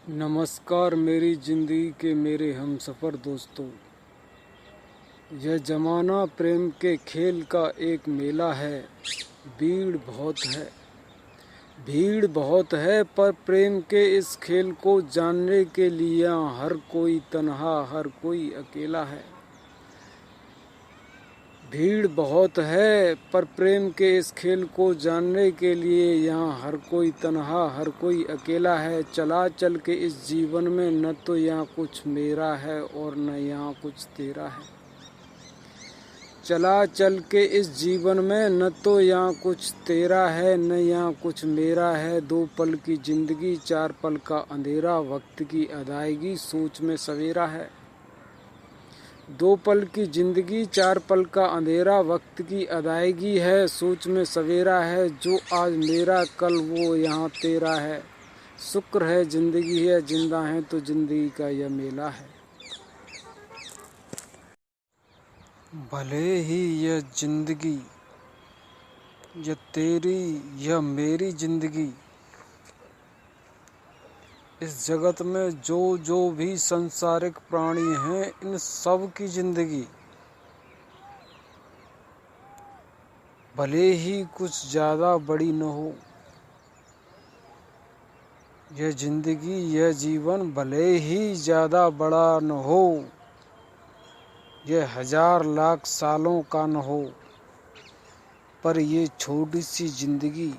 नमस्कार मेरी ज़िंदगी के मेरे हमसफ़र दोस्तों। यह ज़माना प्रेम के खेल का एक मेला है। भीड़ बहुत है पर प्रेम के इस खेल को जानने के लिए यहाँ हर कोई तन्हा, हर कोई अकेला है। भीड़ बहुत है पर प्रेम के इस खेल को जानने के लिए यहाँ हर कोई तन्हा, हर कोई अकेला है। चला चल के इस जीवन में न तो यहाँ कुछ मेरा है और न यहाँ कुछ तेरा है। चला चल के इस जीवन में न तो यहाँ कुछ तेरा है न यहाँ कुछ मेरा है। 2 पल की जिंदगी 4 पल का अंधेरा, वक्त की अदायगी सोच में सवेरा है। 2 पल की जिंदगी 4 पल का अंधेरा, वक्त की अदायगी है, सोच में सवेरा है। जो आज मेरा कल वो यहाँ तेरा है। शुक्र है जिंदगी है, जिंदा है तो जिंदगी का यह मेला है। भले ही यह जिंदगी, यह तेरी यह मेरी जिंदगी, इस जगत में जो भी संसारिक प्राणी हैं इन सब की जिंदगी भले ही कुछ ज़्यादा बड़ी न हो। यह जिंदगी यह जीवन भले ही ज़्यादा बड़ा न हो, यह 1000 लाख सालों का न हो, पर ये छोटी सी जिंदगी,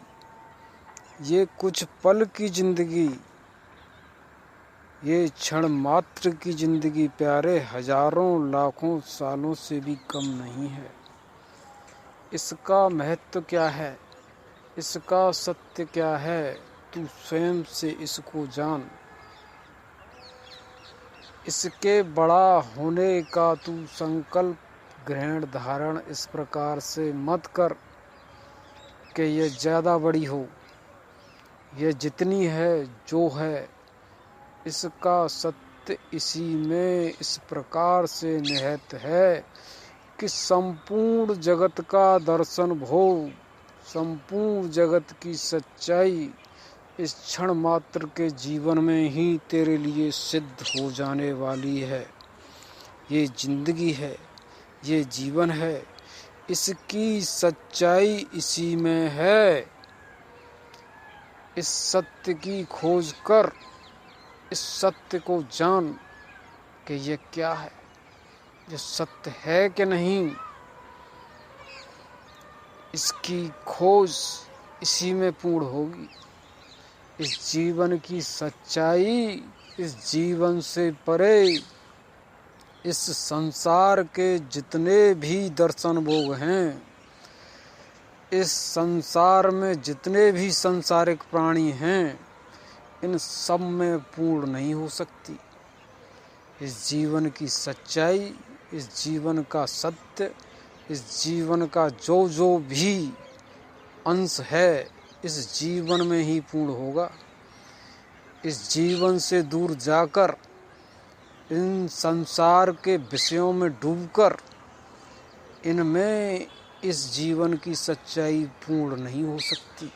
ये कुछ पल की जिंदगी, ये क्षण मात्र की जिंदगी प्यारे हजारों लाखों सालों से भी कम नहीं है। इसका महत्व क्या है, इसका सत्य क्या है, तू स्वयं से इसको जान। इसके बड़ा होने का तू संकल्प ग्रहण धारण इस प्रकार से मत कर कि यह ज़्यादा बड़ी हो। यह जितनी है जो है, इसका सत्य इसी में इस प्रकार से निहित है कि संपूर्ण जगत का दर्शन भोग, संपूर्ण जगत की सच्चाई इस क्षण मात्र के जीवन में ही तेरे लिए सिद्ध हो जाने वाली है। ये जिंदगी है, ये जीवन है, इसकी सच्चाई इसी में है। इस सत्य की खोज कर, इस सत्य को जान कि ये क्या है, ये सत्य है कि नहीं। इसकी खोज इसी में पूर्ण होगी। इस जीवन की सच्चाई, इस जीवन से परे, इस संसार के जितने भी दर्शन भोग हैं, इस संसार में जितने भी संसारिक प्राणी हैं, इन सब में पूर्ण नहीं हो सकती। इस जीवन की सच्चाई, इस जीवन का सत्य, इस जीवन का जो भी अंश है, इस जीवन में ही पूर्ण होगा। इस जीवन से दूर जाकर, इन संसार के विषयों में डूबकर, इनमें इस जीवन की सच्चाई पूर्ण नहीं हो सकती।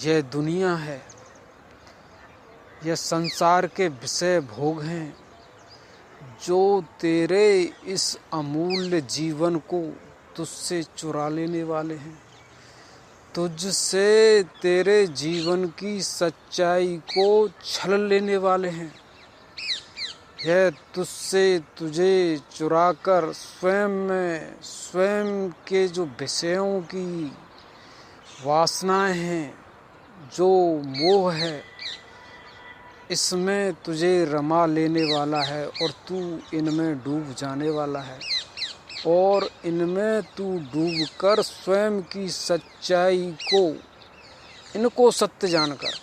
यह दुनिया है, यह संसार के विषय भोग हैं जो तेरे इस अमूल्य जीवन को तुझसे चुरा लेने वाले हैं, तुझसे तेरे जीवन की सच्चाई को छल लेने वाले हैं। यह तुझसे तुझे चुराकर स्वयं के जो विषयों की वासनाएं हैं, जो मोह है, इसमें तुझे रमा लेने वाला है और तू इनमें डूब जाने वाला है। और इनमें तू डूबकर स्वयं की सच्चाई को, इनको सत्य जानकर,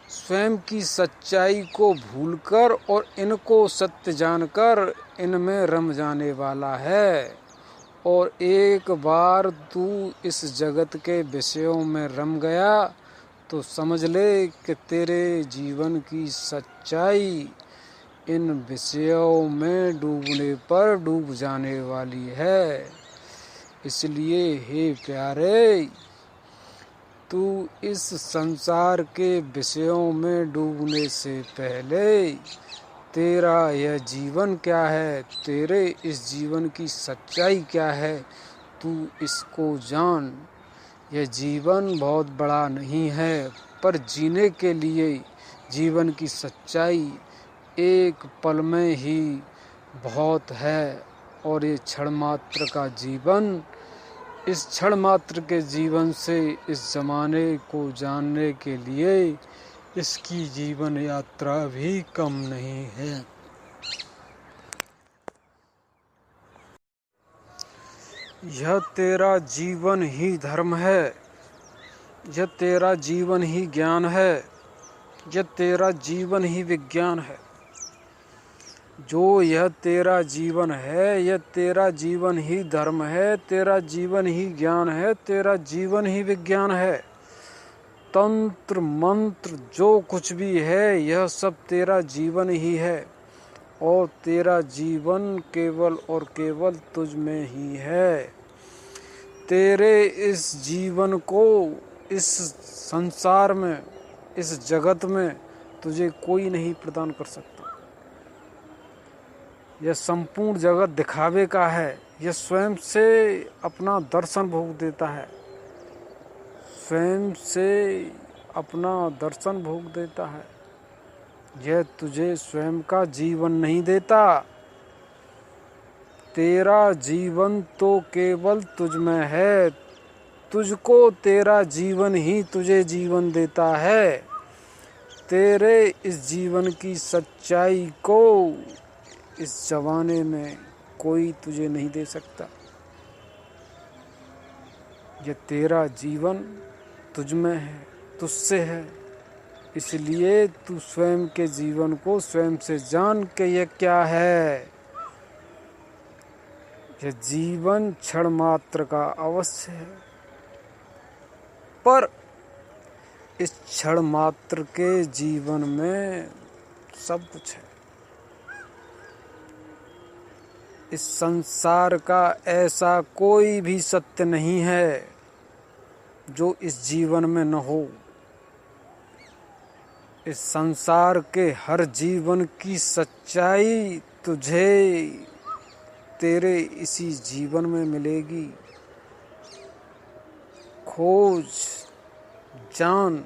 स्वयं की सच्चाई को भूलकर और इनको सत्य जानकर इनमें रम जाने वाला है। और एक बार तू इस जगत के विषयों में रम गया तो समझ ले कि तेरे जीवन की सच्चाई इन विषयों में डूबने पर डूब जाने वाली है। इसलिए हे प्यारे, तू इस संसार के विषयों में डूबने से पहले तेरा यह जीवन क्या है, तेरे इस जीवन की सच्चाई क्या है, तू इसको जान। यह जीवन बहुत बड़ा नहीं है, पर जीने के लिए जीवन की सच्चाई एक पल में ही बहुत है। और ये क्षण मात्र का जीवन, इस क्षण मात्र के जीवन से इस ज़माने को जानने के लिए इसकी जीवन यात्रा भी कम नहीं है। यह तेरा जीवन ही धर्म है, यह तेरा जीवन ही ज्ञान है, यह तेरा जीवन ही विज्ञान है। जो यह तेरा जीवन है, यह तेरा जीवन ही धर्म है, तेरा जीवन ही ज्ञान है, तेरा जीवन ही विज्ञान है। तंत्र मंत्र जो कुछ भी है, यह सब तेरा जीवन ही है, और तेरा जीवन केवल और केवल तुझ में ही है। तेरे इस जीवन को इस संसार में, इस जगत में तुझे कोई नहीं प्रदान कर सकता। यह संपूर्ण जगत दिखावे का है, यह स्वयं से अपना दर्शन भोग देता है, स्वयं से अपना दर्शन भोग देता है। यह तुझे स्वयं का जीवन नहीं देता। तेरा जीवन तो केवल तुझ में है, तुझको तेरा जीवन ही तुझे जीवन देता है। तेरे इस जीवन की सच्चाई को इस ज़माने में कोई तुझे नहीं दे सकता। यह तेरा जीवन तुझ में है, तुझसे है, इसलिए तू स्वयं के जीवन को स्वयं से जान के यह क्या है। यह जीवन क्षण मात्र का अवश्य है, पर इस क्षण मात्र के जीवन में सब कुछ है। इस संसार का ऐसा कोई भी सत्य नहीं है जो इस जीवन में न हो। इस संसार के हर जीवन की सच्चाई तुझे तेरे इसी जीवन में मिलेगी। खोज, जान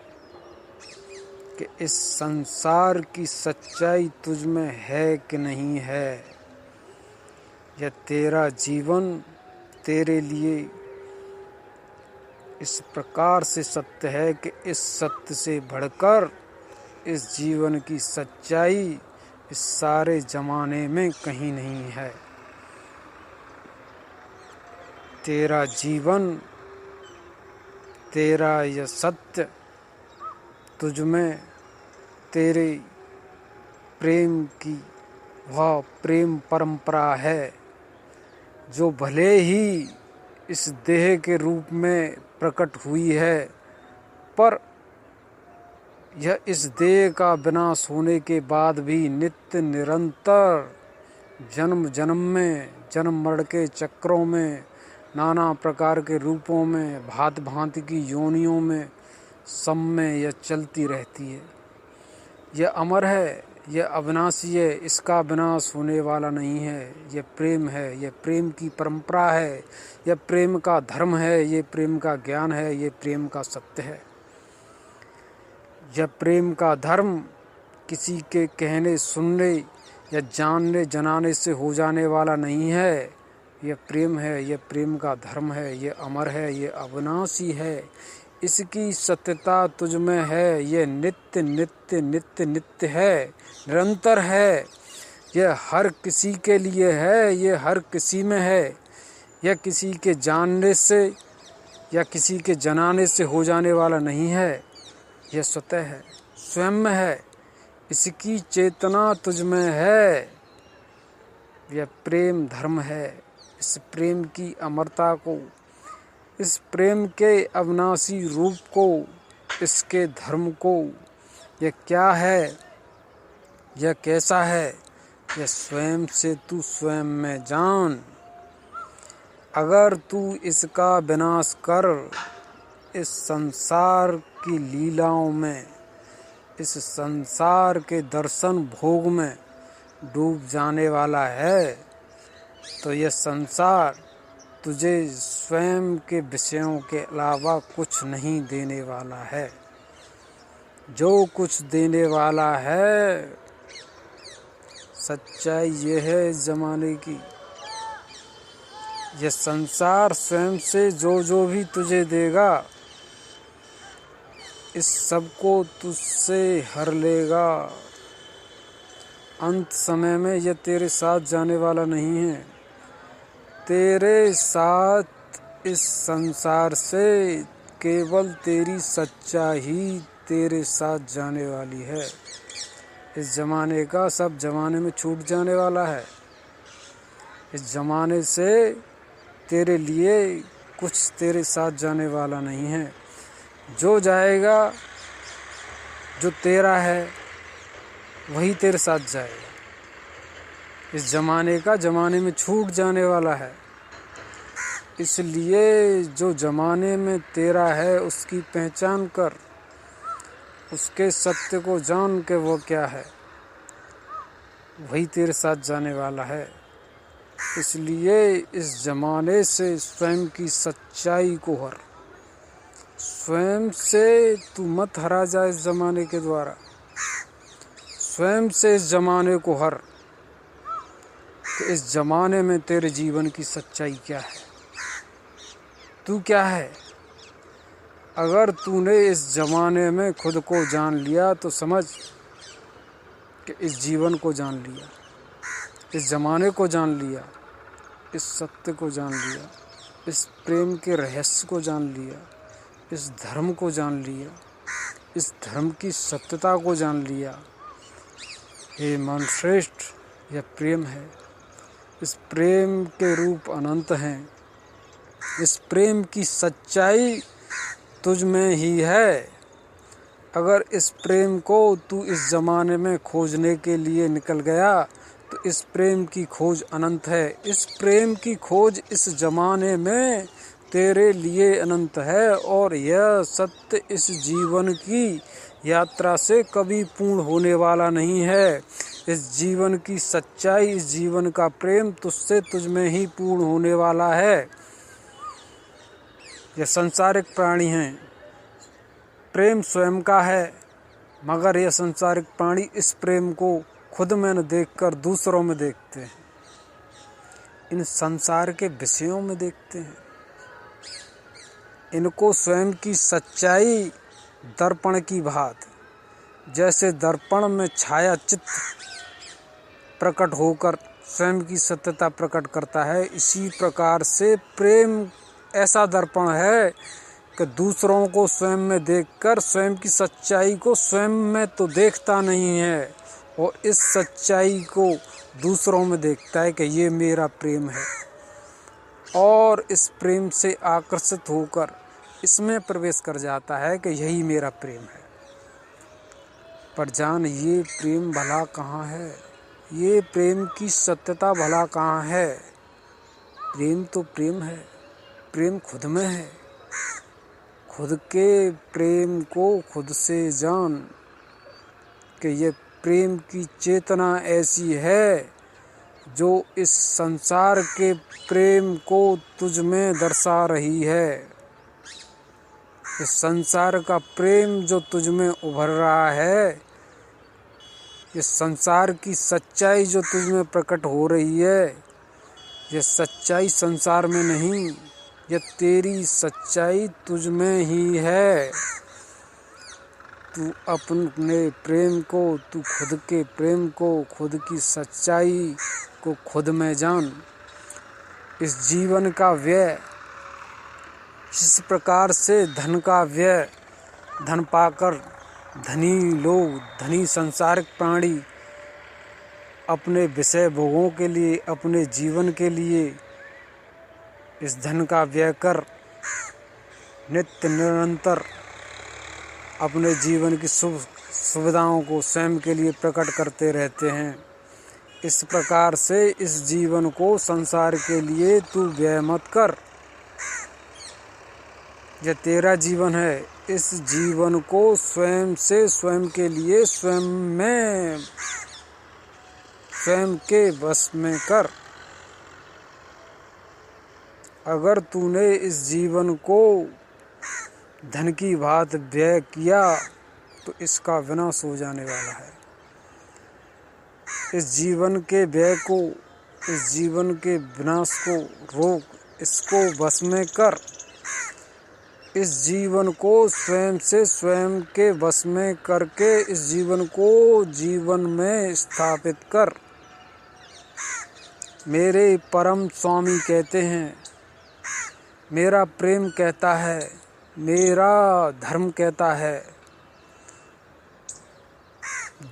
कि इस संसार की सच्चाई तुझ में है कि नहीं है। यह तेरा जीवन तेरे लिए इस प्रकार से सत्य है कि इस सत्य से बढ़कर इस जीवन की सच्चाई इस सारे जमाने में कहीं नहीं है। तेरा जीवन, तेरा यह सत्य तुझ में तेरे प्रेम की वह प्रेम परंपरा है, जो भले ही इस देह के रूप में प्रकट हुई है, पर यह इस देह का विनाश होने के बाद भी नित्य निरंतर जन्म जन्म में, जन्म मरण के चक्रों में, नाना प्रकार के रूपों में, भांति भांति की योनियों में, सब में यह चलती रहती है। यह अमर है, यह अविनाशी है, इसका विनाश होने वाला नहीं है। यह प्रेम है, यह प्रेम की परंपरा है, यह प्रेम का धर्म है, यह प्रेम का ज्ञान है, यह प्रेम का सत्य है। यह प्रेम का धर्म किसी के कहने सुनने या जानने जनाने से हो जाने वाला नहीं है। यह प्रेम है, यह प्रेम का धर्म है, यह अमर है, यह अविनाशी है, इसकी सत्यता तुझ में है। यह नित्य नित्य नित्य नित्य है, निरंतर है। यह हर किसी के लिए है, यह हर किसी में है। यह किसी के जानने से या किसी के जनाने से हो जाने वाला नहीं है। यह स्वतः है, स्वयं में है, इसकी चेतना तुझ में है। यह प्रेम धर्म है। इस प्रेम की अमरता को, इस प्रेम के अविनाशी रूप को, इसके धर्म को, यह क्या है, यह कैसा है, यह स्वयं से तू स्वयं में जान। अगर तू इसका विनाश कर, इस संसार की लीलाओं में, इस संसार के दर्शन भोग में डूब जाने वाला है तो यह संसार तुझे स्वयं के विषयों के अलावा कुछ नहीं देने वाला है। जो कुछ देने वाला है सच्चाई यह है इस जमाने की। यह संसार स्वयं से जो भी तुझे देगा इस सब को तुझसे हर लेगा। अंत समय में यह तेरे साथ जाने वाला नहीं है। तेरे साथ इस संसार से केवल तेरी सच्चाई ही तेरे साथ जाने वाली है। इस जमाने का सब जमाने में छूट जाने वाला है। इस जमाने से तेरे लिए कुछ तेरे साथ जाने वाला नहीं है। जो जाएगा, जो तेरा है, वही तेरे साथ जाएगा। इस जमाने का जमाने में छूट जाने वाला है। इसलिए जो जमाने में तेरा है उसकी पहचान कर, उसके सत्य को जान के वो क्या है, वही तेरे साथ जाने वाला है। इसलिए इस जमाने से स्वयं की सच्चाई को हर। स्वयं से तू मत हरा जा इस जमाने के द्वारा। स्वयं से इस जमाने को हर कि इस जमाने में तेरे जीवन की सच्चाई क्या है, तू क्या है। अगर तूने इस जमाने में खुद को जान लिया तो समझ कि इस जीवन को जान लिया, इस जमाने को जान लिया, इस सत्य को जान लिया, इस प्रेम के रहस्य को जान लिया, इस धर्म को जान लिया, इस धर्म की सत्यता को जान लिया। हे मन श्रेष्ठ, यह प्रेम है। इस प्रेम के रूप अनंत हैं। इस प्रेम की सच्चाई तुझ में ही है। अगर इस प्रेम को तू इस जमाने में खोजने के लिए निकल गया तो इस प्रेम की खोज अनंत है। इस प्रेम की खोज इस जमाने में तेरे लिए अनंत है और यह सत्य इस जीवन की यात्रा से कभी पूर्ण होने वाला नहीं है। इस जीवन की सच्चाई, इस जीवन का प्रेम तुझसे तुझ में ही पूर्ण होने वाला है। यह संसारिक प्राणी हैं, प्रेम स्वयं का है, मगर यह संसारिक प्राणी इस प्रेम को खुद में न देखकर दूसरों में देखते हैं, इन संसार के विषयों में देखते हैं। इनको स्वयं की सच्चाई दर्पण की भांति, जैसे दर्पण में छाया चित्र प्रकट होकर स्वयं की सत्यता प्रकट करता है, इसी प्रकार से प्रेम ऐसा दर्पण है कि दूसरों को स्वयं में देखकर स्वयं की सच्चाई को स्वयं में तो देखता नहीं है और इस सच्चाई को दूसरों में देखता है कि ये मेरा प्रेम है और इस प्रेम से आकर्षित होकर इसमें प्रवेश कर जाता है कि यही मेरा प्रेम है। पर जान, ये प्रेम भला कहाँ है? ये प्रेम की सत्यता भला कहाँ है? प्रेम तो प्रेम है, प्रेम खुद में है। खुद के प्रेम को खुद से जान कि ये प्रेम की चेतना ऐसी है जो इस संसार के प्रेम को तुझ में दर्शा रही है। इस संसार का प्रेम जो तुझ में उभर रहा है, इस संसार की सच्चाई जो तुझ में प्रकट हो रही है, ये सच्चाई संसार में नहीं, यह तेरी सच्चाई तुझ में ही है। तू अपने प्रेम को, तू खुद के प्रेम को, खुद की सच्चाई को खुद में जान। इस जीवन का व्यय, जिस प्रकार से धन का व्यय, धन पाकर धनी लोग, धनी संसारिक प्राणी अपने विषय भोगों के लिए, अपने जीवन के लिए इस धन का व्यय कर नित्य निरंतर अपने जीवन की सुविधाओं को स्वयं के लिए प्रकट करते रहते हैं। इस प्रकार से इस जीवन को संसार के लिए तू व्यय मत कर। यह तेरा जीवन है। इस जीवन को स्वयं से स्वयं के लिए स्वयं के बस में कर। अगर तूने इस जीवन को धन की भांति व्यय किया तो इसका विनाश हो जाने वाला है। इस जीवन के व्यय को, इस जीवन के विनाश को रोक, इसको वश में कर। इस जीवन को स्वयं से स्वयं के वश में करके इस जीवन को जीवन में स्थापित कर। मेरे परम स्वामी कहते हैं, मेरा प्रेम कहता है, मेरा धर्म कहता है,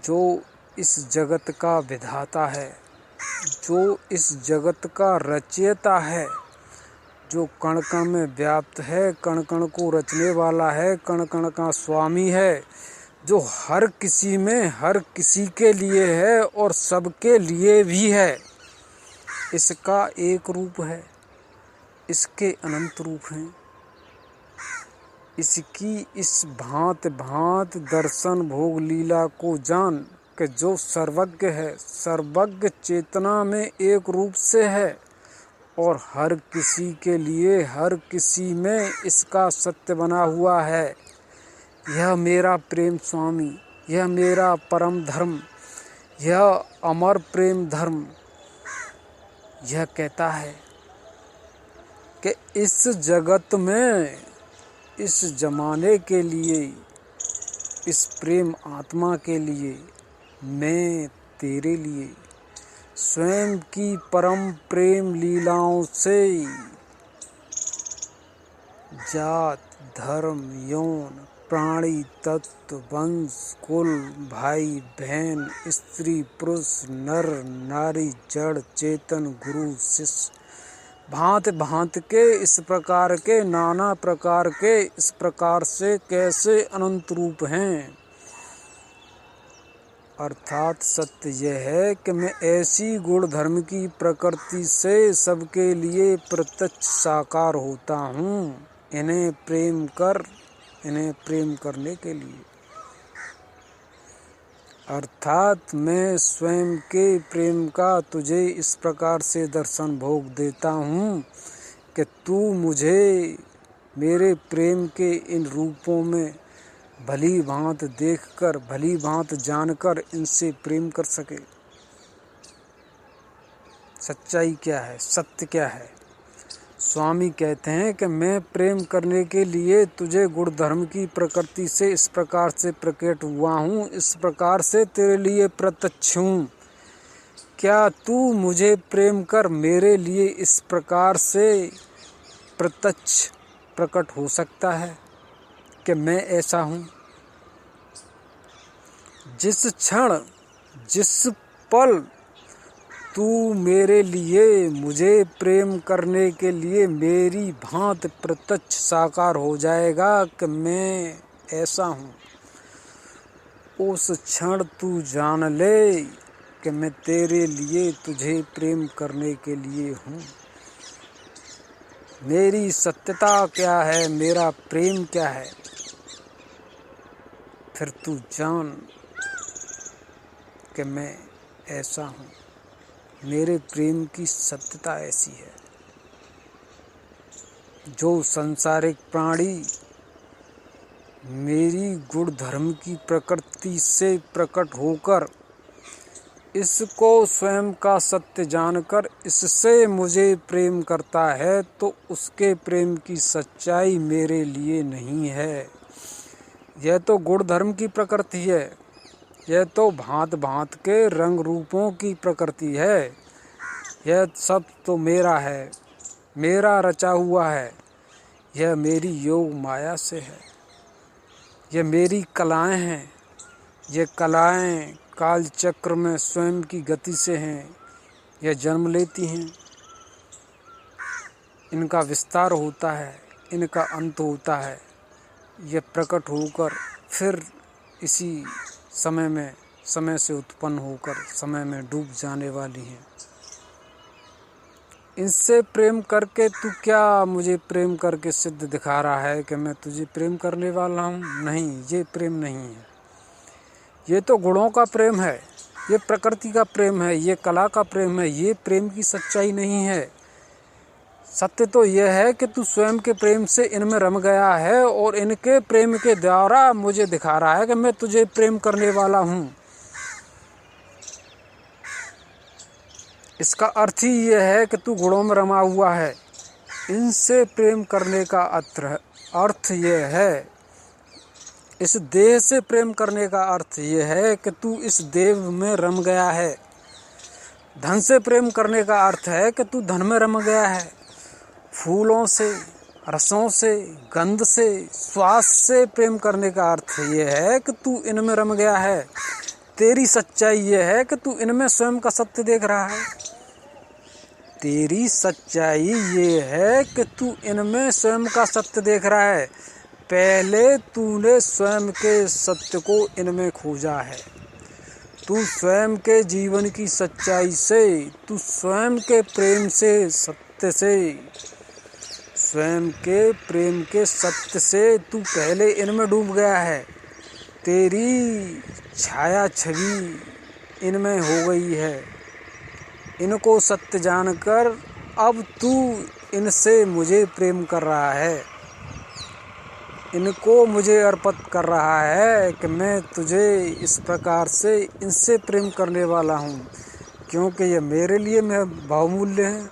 जो इस जगत का विधाता है, जो इस जगत का रचयिता है, जो कण कण में व्याप्त है, कण कण को रचने वाला है, कण कण का स्वामी है, जो हर किसी में हर किसी के लिए है और सबके लिए भी है। इसका एक रूप है, इसके अनंत रूप हैं। इसकी इस भांत भांत दर्शन भोग लीला को जान कि जो सर्वज्ञ है, सर्वज्ञ चेतना में एक रूप से है और हर किसी के लिए हर किसी में इसका सत्य बना हुआ है। यह मेरा प्रेम स्वामी, यह मेरा परम धर्म, यह अमर प्रेम धर्म यह कहता है कि इस जगत में, इस जमाने के लिए, इस प्रेम आत्मा के लिए, मैं तेरे लिए स्वयं की परम प्रेम लीलाओं से जात, धर्म, यौन, प्राणी तत्व, वंश, कुल, भाई बहन, स्त्री पुरुष, नर नारी, जड़ चेतन, गुरु शिष्य, भांत भांत के, इस प्रकार के, नाना प्रकार के, इस प्रकार से कैसे अनंत रूप हैं। अर्थात सत्य यह है कि मैं ऐसी गुण धर्म की प्रकृति से सबके लिए प्रत्यक्ष साकार होता हूँ। इन्हें प्रेम कर, इन्हें प्रेम करने के लिए। अर्थात मैं स्वयं के प्रेम का तुझे इस प्रकार से दर्शन भोग देता हूँ कि तू मुझे मेरे प्रेम के इन रूपों में भली भांत देखकर, भली भांत जानकर इनसे प्रेम कर सके। सच्चाई क्या है, सत्य क्या है? स्वामी कहते हैं कि मैं प्रेम करने के लिए तुझे गुण धर्म की प्रकृति से इस प्रकार से प्रकट हुआ हूँ, इस प्रकार से तेरे लिए प्रत्यक्ष हूँ। क्या तू मुझे प्रेम कर मेरे लिए इस प्रकार से प्रत्यक्ष प्रकट हो सकता है कि मैं ऐसा हूँ? जिस क्षण, जिस पल तू मेरे लिए, मुझे प्रेम करने के लिए मेरी भांत प्रत्यक्ष साकार हो जाएगा कि मैं ऐसा हूँ, उस क्षण तू जान ले कि मैं तेरे लिए, तुझे प्रेम करने के लिए हूँ। मेरी सत्यता क्या है, मेरा प्रेम क्या है, फिर तू जान कि मैं ऐसा हूँ। मेरे प्रेम की सत्यता ऐसी है। जो संसारिक प्राणी मेरी गुण धर्म की प्रकृति से प्रकट होकर इसको स्वयं का सत्य जानकर इससे मुझे प्रेम करता है, तो उसके प्रेम की सच्चाई मेरे लिए नहीं है। यह तो गुण धर्म की प्रकृति है, यह तो भांत भांत के रंग रूपों की प्रकृति है। यह सब तो मेरा है, मेरा रचा हुआ है। यह मेरी योग माया से है। यह मेरी कलाएं हैं। ये कलाएं काल चक्र में स्वयं की गति से हैं। यह जन्म लेती हैं, इनका विस्तार होता है, इनका अंत होता है। यह प्रकट होकर फिर इसी समय में, समय से उत्पन्न होकर समय में डूब जाने वाली हैं। इनसे प्रेम करके तू क्या मुझे प्रेम करके सिद्ध दिखा रहा है कि मैं तुझे प्रेम करने वाला हूँ? नहीं, ये प्रेम नहीं है। ये तो गुणों का प्रेम है, ये प्रकृति का प्रेम है, ये कला का प्रेम है। ये प्रेम की सच्चाई नहीं है। सत्य तो यह है कि तू स्वयं के प्रेम से इनमें रम गया है और इनके प्रेम के द्वारा मुझे दिखा रहा है कि मैं तुझे प्रेम करने वाला हूँ। इसका अर्थ ही यह है कि तू गुणों में रमा हुआ है। इनसे प्रेम करने का अर्थ यह है, इस देह से प्रेम करने का अर्थ यह है कि तू इस देह में रम गया है। धन से प्रेम करने का अर्थ है कि तू धन में रम गया है। फूलों से, रसों से, गंध से, स्वाद से प्रेम करने का अर्थ यह है कि तू इनमें रम गया है। तेरी सच्चाई यह है कि तू इनमें स्वयं का सत्य देख रहा है। तेरी सच्चाई ये है कि तू इनमें स्वयं का सत्य देख रहा है। पहले तूने स्वयं के सत्य को इनमें खोजा है। तू स्वयं के जीवन की सच्चाई से, तू स्वयं के प्रेम से, सत्य से, स्वयं के प्रेम के सत्य से तू पहले इनमें डूब गया है। तेरी छाया छवि इनमें हो गई है। इनको सत्य जानकर अब तू इनसे मुझे प्रेम कर रहा है। इनको मुझे अर्पित कर रहा है कि मैं तुझे इस प्रकार से इनसे प्रेम करने वाला हूँ, क्योंकि ये मेरे लिए बहुमूल्य हैं,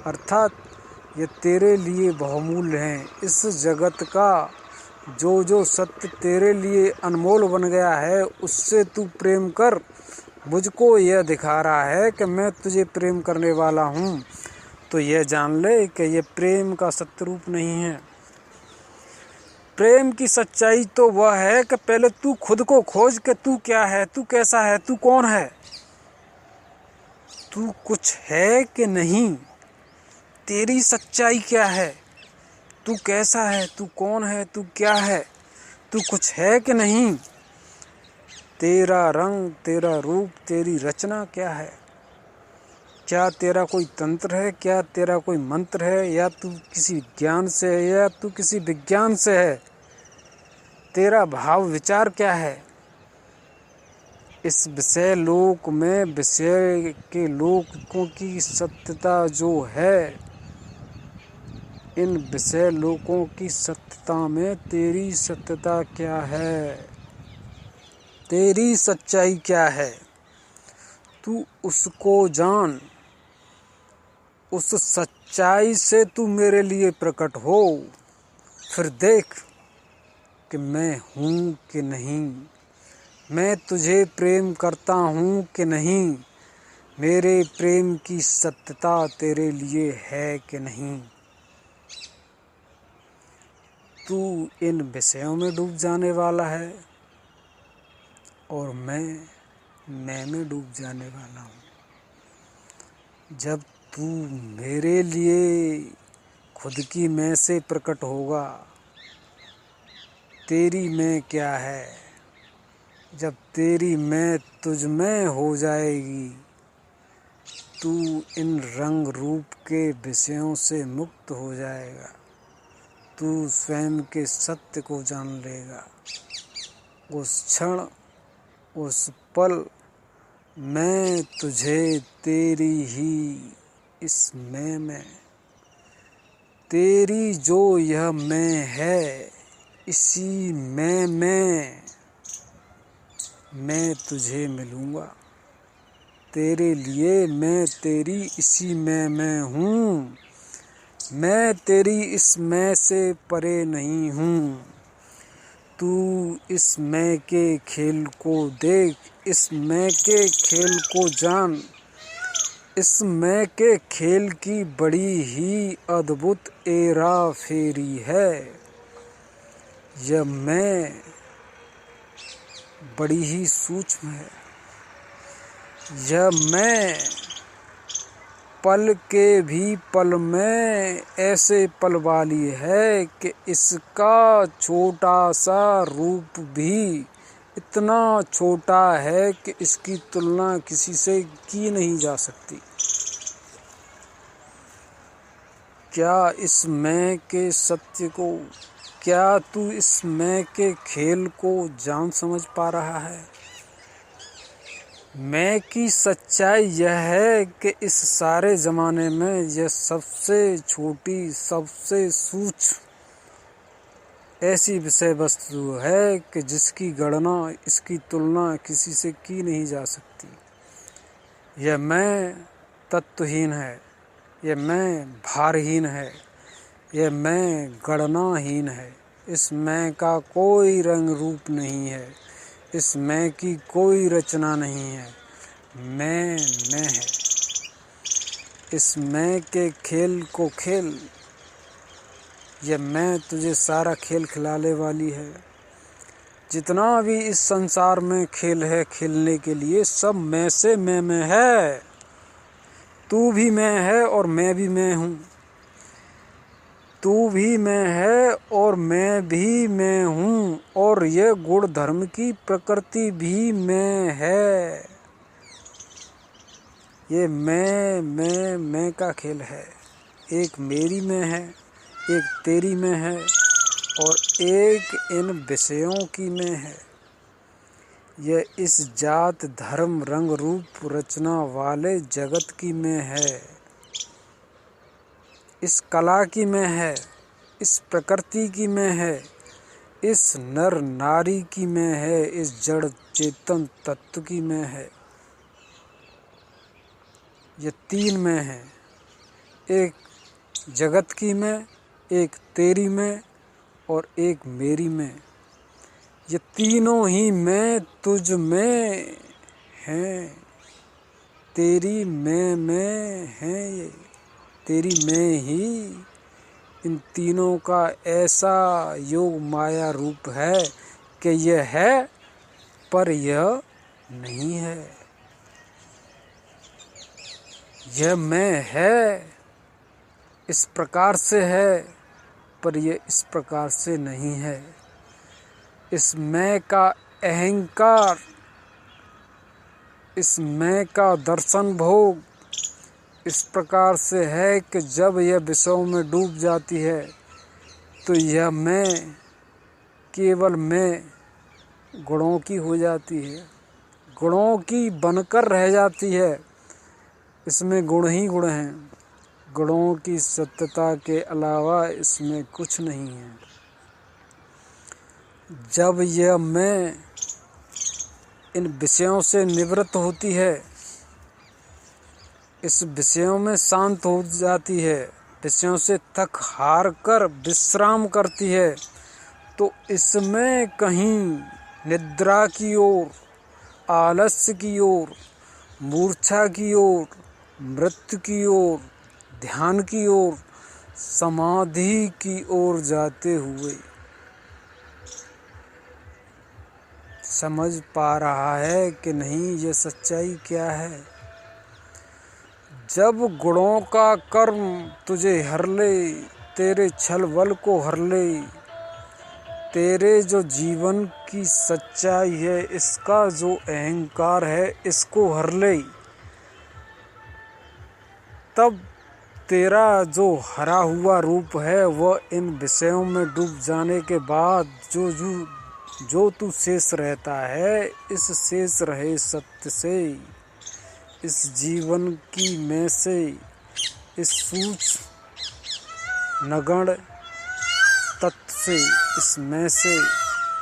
अर्थात ये तेरे लिए बहुमूल्य हैं। इस जगत का जो सत्य तेरे लिए अनमोल बन गया है, उससे तू प्रेम कर। मुझको यह दिखा रहा है कि मैं तुझे प्रेम करने वाला हूँ। तो यह जान ले कि यह प्रेम का सत्य रूप नहीं है। प्रेम की सच्चाई तो वह है कि पहले तू खुद को खोज कि तू क्या है, तू कैसा है, तू कौन है। तू कुछ है कि नहीं? तेरी सच्चाई क्या है? तू कैसा है, तू कौन है, तू क्या है, तू कुछ है कि नहीं? तेरा रंग, तेरा रूप, तेरी रचना क्या है? क्या तेरा कोई तंत्र है? क्या तेरा कोई मंत्र है? या तू किसी ज्ञान से है या तू किसी विज्ञान से है? तेरा भाव विचार क्या है? इस विषय लोक में विषय के लोकों की सत्यता जो है, इन विषय लोकों की सत्यता में तेरी सत्यता क्या है? तेरी सच्चाई क्या है? तू उसको जान। उस सच्चाई से तू मेरे लिए प्रकट हो। फिर देख कि मैं हूँ कि नहीं, मैं तुझे प्रेम करता हूँ कि नहीं, मेरे प्रेम की सत्यता तेरे लिए है कि नहीं। तू इन विषयों में डूब जाने वाला है और मैं में डूब जाने वाला हूँ। जब तू मेरे लिए खुद की मैं से प्रकट होगा, तेरी मैं क्या है, जब तेरी मैं तुझ में हो जाएगी, तू इन रंग रूप के विषयों से मुक्त हो जाएगा। तू स्वयं के सत्य को जान लेगा। उस क्षण, उस पल मैं तुझे तेरी ही इस मैं तेरी जो यह मैं है, इसी मैं तुझे मिलूँगा। तेरे लिए मैं तेरी इसी मैं हूँ। मैं तेरी इस मैं से परे नहीं हूँ। तू इस मैं के खेल को देख, इस मैं के खेल को जान। इस मैं के खेल की बड़ी ही अद्भुत हेरा फेरी है। यह मैं बड़ी ही सूक्ष्म है। यह मैं पल के भी पल में ऐसे पल वाली है कि इसका छोटा सा रूप भी इतना छोटा है कि इसकी तुलना किसी से की नहीं जा सकती। क्या इस मैं के सत्य को, क्या तू इस मैं के खेल को जान समझ पा रहा है? मैं की सच्चाई यह है कि इस सारे ज़माने में यह सबसे छोटी, सबसे सूक्ष्म ऐसी विषय वस्तु है कि जिसकी गणना, इसकी तुलना किसी से की नहीं जा सकती। यह मैं तत्वहीन है, यह मैं भारहीन है, यह मैं गणनाहीन है। इस मैं का कोई रंग रूप नहीं है, इस मैं की कोई रचना नहीं है। मैं है। इस मैं के खेल को खेल, यह मैं तुझे सारा खेल खिलाने वाली है। जितना भी इस संसार में खेल है खेलने के लिए, सब मैं से मैं में है। तू भी मैं है और मैं भी मैं हूँ। तू भी मैं है और मैं भी मैं हूँ, और ये गुण धर्म की प्रकृति भी मैं है। ये मैं का खेल है। एक मेरी में है, एक तेरी में है, और एक इन विषयों की में है। यह इस जात धर्म रंग रूप रचना वाले जगत की में है, इस कला की में है, इस प्रकृति की में है, इस नर नारी की में है, इस जड़ चेतन तत्व की में है। ये तीन में है, एक जगत की में, एक तेरी में, और एक मेरी में। ये तीनों ही मैं तुझ में हैं, तेरी में है। ये तेरी में ही इन तीनों का ऐसा योग माया रूप है कि यह है पर यह नहीं है। यह मैं है, इस प्रकार से है, पर यह इस प्रकार से नहीं है। इस मैं का अहंकार, इस मैं का दर्शन भोग इस प्रकार से है कि जब यह विषयों में डूब जाती है तो यह मैं केवल मैं गुणों की हो जाती है, गुणों की बनकर रह जाती है। इसमें गुण ही गुण हैं, गुणों की सत्यता के अलावा इसमें कुछ नहीं है। जब यह मैं इन विषयों से निवृत्त होती है, इस विषयों में शांत हो जाती है, विषयों से थक हार कर विश्राम करती है, तो इसमें कहीं निद्रा की ओर, आलस्य की ओर, मूर्छा की ओर, मृत्यु की ओर, ध्यान की ओर, समाधि की ओर जाते हुए समझ पा रहा है कि नहीं, ये सच्चाई क्या है। जब गुणों का कर्म तुझे हर ले, तेरे छल बल को हर ले, तेरे जो जीवन की सच्चाई है, इसका जो अहंकार है, इसको हर ले, तब तेरा जो हरा हुआ रूप है वह इन विषयों में डूब जाने के बाद जो तू शेष रहता है, इस शेष रहे सत्य से, इस जीवन की में से, इस सूक्ष्म नगण्य तत्व से, इस में से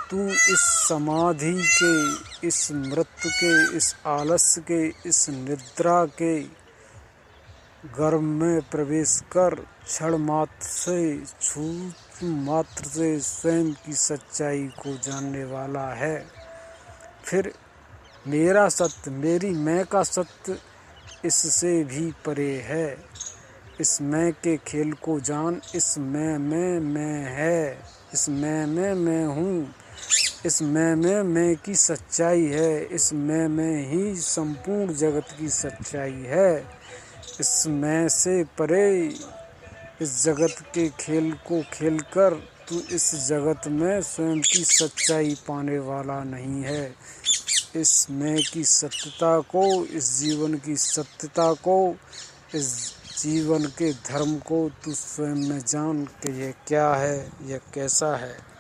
तू इस समाधि के, इस मृत्यु के, इस आलस्य के, इस निद्रा के गर्भ में प्रवेश कर क्षण मात्र से, सूक्ष्म मात्र से स्वयं की सच्चाई को जानने वाला है। फिर मेरा सत्य, मेरी मैं का सत्य इससे भी परे है। इस मैं के खेल को जान, इस मैं है, इस मैं हूँ, इस मैं की सच्चाई है, इस मैं ही संपूर्ण जगत की सच्चाई है। इस मैं से परे इस जगत के खेल को खेलकर तू इस जगत में स्वयं की सच्चाई पाने वाला नहीं है। इस मैं की सत्यता को, इस जीवन की सत्यता को, इस जीवन के धर्म को तू स्वयं न जान कि यह क्या है, यह कैसा है।